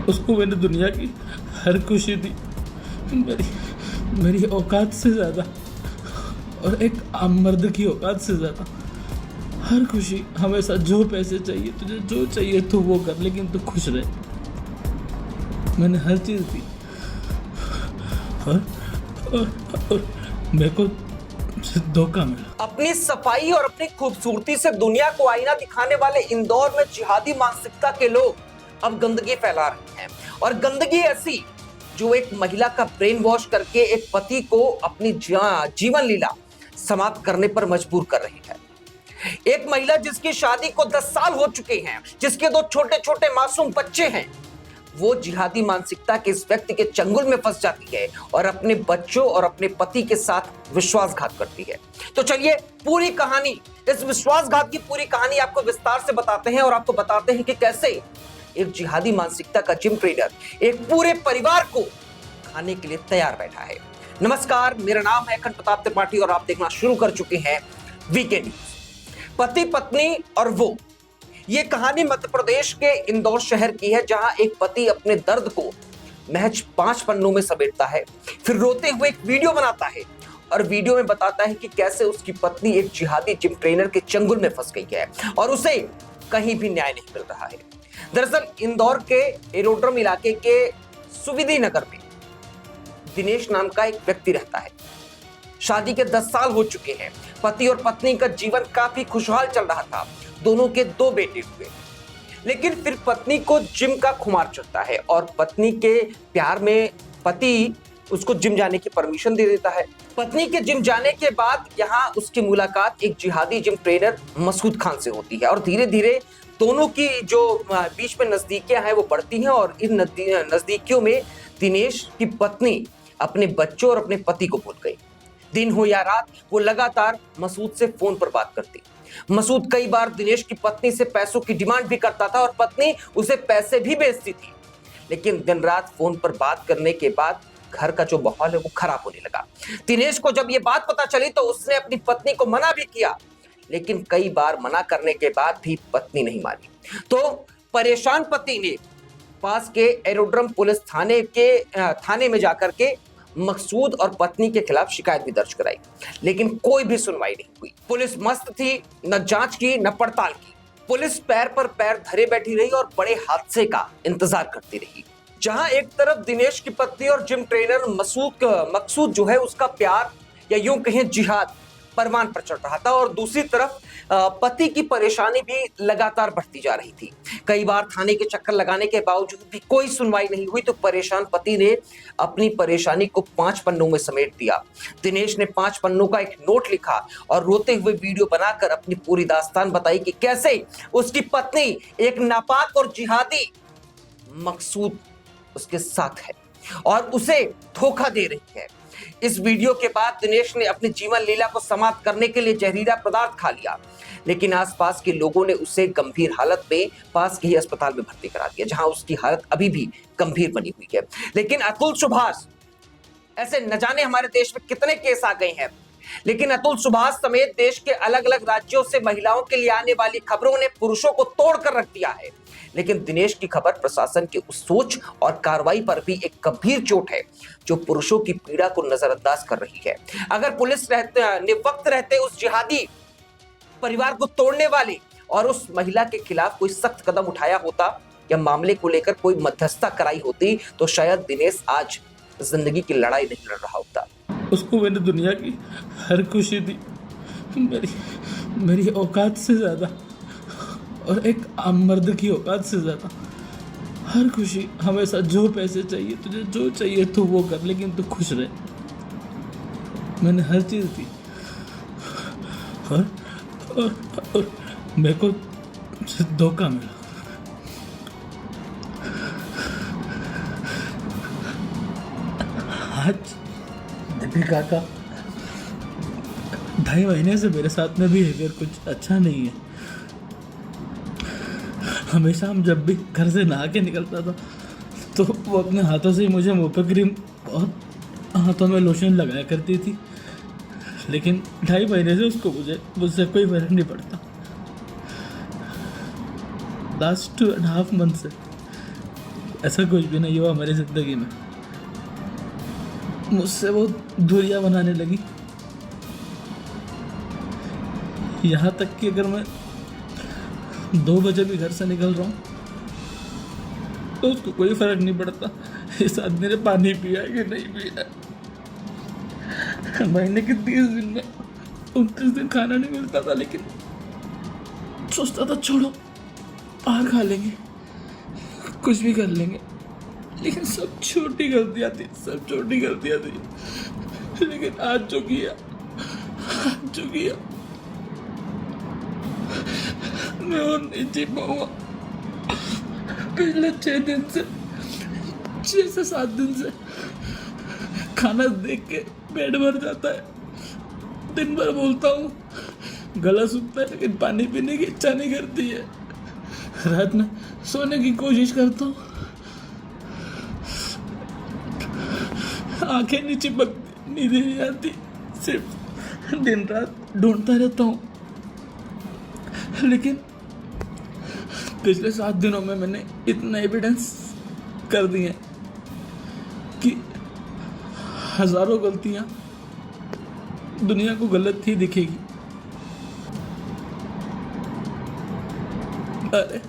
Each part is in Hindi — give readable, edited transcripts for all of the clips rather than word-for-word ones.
उसको मैंने दुनिया की हर खुशी दी, मेरी मेरी औकात से ज़्यादा, और एक आम मर्द की औकात से ज़्यादा। हर खुशी, हमेशा जो पैसे चाहिए, तुझे जो चाहिए तू वो कर, लेकिन तू खुश रहे। मैंने हर चीज़ दी, और मेरे को धोखा मिला। अपनी सफाई और अपनी खूबसूरती से दुनिया को आईना दिखाने वाले इंदौर में जिहादी मानसिकता के लोग अब गंदगी फैला रहे हैं, और गंदगी ऐसी जो एक महिला का ब्रेन वॉश करके एक पति को अपनी जीवन लीला समाप्त करने पर मजबूर कर रही है। एक महिला जिसकी शादी को 10 साल हो चुके हैं, जिसके 2 छोटे छोटे मासूम बच्चे हैं, वो जिहादी मानसिकता के इस व्यक्ति के चंगुल में फंस जाती है और अपने बच्चों और अपने पति के साथ विश्वासघात करती है। तो चलिए पूरी कहानी, इस विश्वासघात की पूरी कहानी आपको विस्तार से बताते हैं और आपको बताते हैं कि कैसे एक जिहादी मानसिकता का जिम ट्रेनर एक पूरे परिवार को खाने के लिए तैयार बैठा है। नमस्कार, मेरा नाम है अखंड प्रताप त्रिपाठी और आप देखना शुरू कर चुके हैं वीके न्यूज। पति पत्नी और वो, ये कहानी मध्य प्रदेश के इंदौर शहर की है, जहां एक पति अपने दर्द को महज 5 पन्नों में समेटता है, फिर रोते हुए एक वीडियो बनाता है और वीडियो में बताता है कि कैसे उसकी पत्नी एक जिहादी जिम ट्रेनर के चंगुल में फंस गई है और उसे कहीं भी न्याय नहीं मिल रहा है। दरअसल इंदौर के एरोड्रम इलाके के सुविधि नगर में दिनेश नाम का एक व्यक्ति रहता है। शादी के 10 साल हो चुके हैं। पति और पत्नी का जीवन काफी खुशहाल चल रहा था। दोनों के 2 बेटे हुए, लेकिन फिर पत्नी को जिम का खुमार चढ़ता है और पत्नी के प्यार में पति उसको जिम जाने की परमिशन दे देता है। पत्नी के जिम जाने के बाद यहाँ उसकी मुलाकात एक जिहादी जिम ट्रेनर मसूद खान से होती है और धीरे धीरे दोनों की जो बीच में नजदीकियां हैं वो बढ़ती हैं और इन नजदीकियों में दिनेश की पत्नी अपने बच्चों और अपने पति को भूल गई। दिन हो या रात वो लगातार मसूद से फोन पर बात करती। मसूद कई बार दिनेश की पत्नी से पैसों की डिमांड भी करता था और पत्नी उसे पैसे भी भेजती थी, लेकिन दिन रात फोन पर बात करने के बाद घर का जो माहौल है वो खराब होने लगा। दिनेश को जब ये बात पता चली तो उसने अपनी पत्नी को मना भी किया, लेकिन कई बार मना करने के बाद भी पत्नी नहीं मानी। तो परेशान पति ने पास के एरोड्रम पुलिस थाने में जाकर के मकसूद और पत्नी के खिलाफ शिकायत भी दर्ज कराई, लेकिन कोई भी सुनवाई नहीं हुई। पुलिस मस्त थी, न जांच की न पड़ताल की। पुलिस पैर पर पैर धरे बैठी रही और बड़े हादसे का इंतजार करती रही। जहां एक तरफ दिनेश की पत्नी और जिम ट्रेनर मकसूद जो है उसका प्यार या यूं कहें जिहाद परवान पर चढ़ रहा था, और दूसरी तरफ पति की परेशानी भी लगातार बढ़ती जा रही थी। कई बार थाने के चक्कर लगाने के बावजूद भी कोई सुनवाई नहीं हुई तो परेशान पति ने अपनी परेशानी को 5 पन्नों में समेट दिया। दिनेश ने 5 पन्नों का एक नोट लिखा और रोते हुए वीडियो बनाकर अपनी पूरी दास्तान बताई कि कैसे उसकी पत्नी एक नापाक और जिहादी मकसूद उसके साथ है और उसे धोखा दे रही है। इस वीडियो के बाद दिनेश ने अपनी जीवन लीला को समाप्त करने के लिए जहरीला पदार्थ खा लिया, लेकिन आसपास के लोगों ने उसे गंभीर हालत में पास के ही अस्पताल में भर्ती करा दिया, जहां उसकी हालत अभी भी गंभीर बनी हुई है। लेकिन अतुल सुभाष, ऐसे न जाने हमारे देश में कितने केस आ गए हैं, लेकिन अतुल सुभाष समेत देश के अलग अलग राज्यों से महिलाओं के लिए आने वाली खबरों ने पुरुषों को तोड़ कर रख दिया है। लेकिन दिनेश की खबर प्रशासन की उस सोच और कार्रवाई पर भी एक गंभीर चोट है जो पुरुषों की पीड़ा को नजरअंदाज कर रही है। अगर पुलिस निवक्त रहते उस जिहादी परिवार को तोड़ने वाले और उस महिला के खिलाफ कोई सख्त कदम उठाया होता या मामले को लेकर कोई मध्यस्थता कराई होती तो शायद दिनेश आज जिंदगी की लड़ाई नहीं लड़ रहा होता। उसको मैंने दुनिया की हर खुशी दी, मेरी औकात से ज़्यादा, और एक आम मर्द की औकात से ज़्यादा। हर खुशी, हमेशा जो पैसे चाहिए, तुझे जो चाहिए तू वो कर, लेकिन तू खुश रहे। मैंने हर चीज़ दी, और मेरे को धोखा मिला। आज दीपिका का 2.5 महीने से मेरे साथ में बिहेवियर कुछ अच्छा नहीं है। हमेशा हम जब भी घर से नहा के निकलता था तो वो अपने हाथों से ही मुझे मुँह पे क्रीम और हाथों में लोशन लगाया करती थी, लेकिन 2.5 महीने से उसको मुझसे कोई फर्क नहीं पड़ता। लास्ट 2.5 मंथ से ऐसा कुछ भी नहीं हुआ हमारी ज़िंदगी में। मुझसे वो दूरियां बनाने लगी, यहाँ तक कि अगर मैं 2 बजे भी घर से निकल रहा हूँ तो उसको कोई फर्क नहीं पड़ता इस आदमी ने पानी पिया है कि नहीं पिया है। महीने के 30 दिन में 29 दिन खाना नहीं मिलता था, लेकिन सोचता था छोड़ो बाहर खा लेंगे, कुछ भी कर लेंगे। लेकिन सब छोटी गलतियां थी, सब छोटी गलतियां थी। लेकिन आज जो किया मैं और नहीं जी पाऊंगा। पिछले 6 से 7 दिन से खाना देख के पेट भर जाता है। दिन भर बोलता हूँ, गला सूखता है, लेकिन पानी पीने की इच्छा नहीं करती है। रात में सोने की कोशिश करता हूँ, आंखें नहीं चिपकती, नींद नहीं आती, सिर्फ दिन रात ढूंढता रहता हूँ। लेकिन पिछले 7 दिनों में मैंने इतना एविडेंस कर दिए कि हजारों गलतियां दुनिया को गलत ही दिखेगी। अरे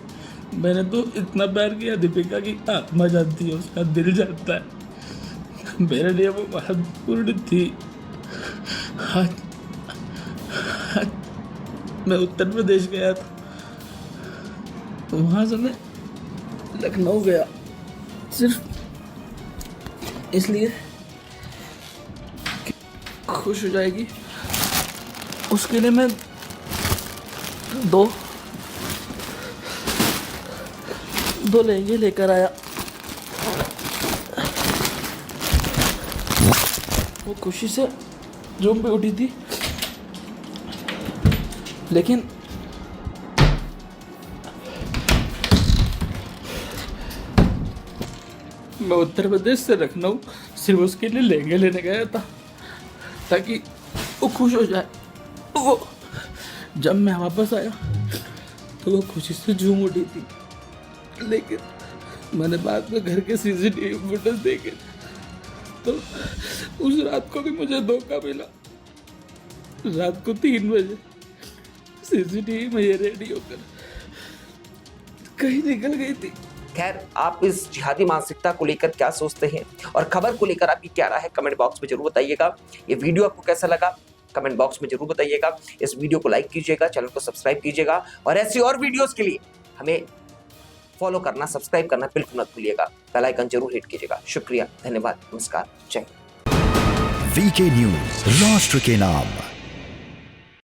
मैंने तो इतना प्यार किया दीपिका की आत्मा जानती है, उसका दिल जानता है। मेरे लिए वो महत्वपूर्ण थी। आज मैं उत्तर प्रदेश गया था, वहाँ से मैं लखनऊ गया सिर्फ इसलिए कि खुश हो जाएगी। उसके लिए मैं दो लहंगे लेकर आया। वो खुशी से झूम पे उठी थी, लेकिन मैं उत्तर प्रदेश से लखनऊ सिर्फ उसके लिए लहंगे लेने गया था ताकि वो खुश हो जाए। वो जब मैं वापस आया तो वो खुशी से झूम उठी थी। लेकिन मैंने बाद में घर के सीसीटीवी फुटेज देखे तो उस रात को भी मुझे धोखा मिला। रात को 3 बजे सीसीटीवी में ये रेडी होकर कहीं निकल गई थी। खैर, आप इस जिहादी मानसिकता को लेकर क्या सोचते हैं और खबर को लेकर आपकी क्या राय है, कमेंट बॉक्स में जरूर बताइएगा। ये वीडियो आपको कैसा लगा कमेंट बॉक्स में जरूर बताइएगा। इस वीडियो को लाइक कीजिएगा, चैनल को सब्सक्राइब कीजिएगा और ऐसी और वीडियोस के लिए हमें फॉलो करना, सब्सक्राइब करना बिल्कुल मत भूलिएगा। बेल आइकन जरूर हिट कीजिएगा। शुक्रिया, धन्यवाद, नमस्कार, जय। वीके न्यूज, राष्ट्र के नाम।